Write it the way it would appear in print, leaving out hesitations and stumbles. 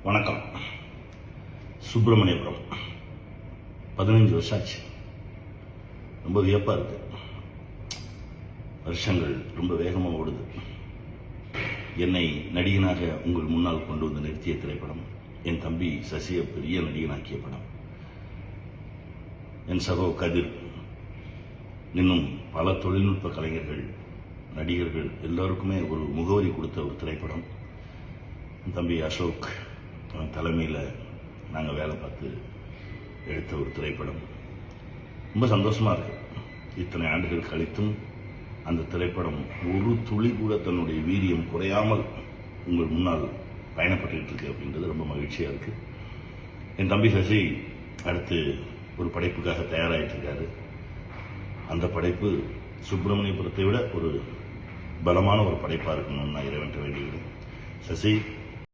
வணக்கம். சுப்பிரமணியபுரம் 15 வருஷம் ஆச்சு. ரொம்ப வியப்பா இருக்கு. வருஷங்கள் ரொம்ப வேகமாக ஓடுது. என்னை நடிகனாக உங்கள் முன்னால் கொண்டு வந்து நிறுத்திய திரைப்படம் என் தம்பி சசியை பெரிய நடிகனாக்கிய படம். என் சகோ கதிர், இன்னும் பல தொழில்நுட்ப கலைஞர்கள், நடிகர்கள் எல்லாருக்குமே ஒரு முகவரி கொடுத்த ஒரு திரைப்படம். என் தம்பி அசோக் தலைமையில் நாங்கள் வேலை பார்த்து எடுத்த ஒரு திரைப்படம். ரொம்ப சந்தோஷமாக இருக்கு. இத்தனை ஆண்டுகள் கழித்தும் அந்த திரைப்படம் ஒரு துளி கூட தன்னுடைய வீரியம் குறையாமல் உங்கள் முன்னால் பயணப்பட்டு இருக்கு அப்படின்றது ரொம்ப மகிழ்ச்சியாக இருக்கு. என் தம்பி சசி அடுத்து ஒரு படைப்புக்காக தயாராகிட்டு இருக்காரு. அந்த படைப்பு சுப்பிரமணியபுரத்தை விட ஒரு பலமான ஒரு படைப்பாக இருக்கணும்னு நான் இறைவன்ட்ட வேண்டிக்கிறேன். சசி,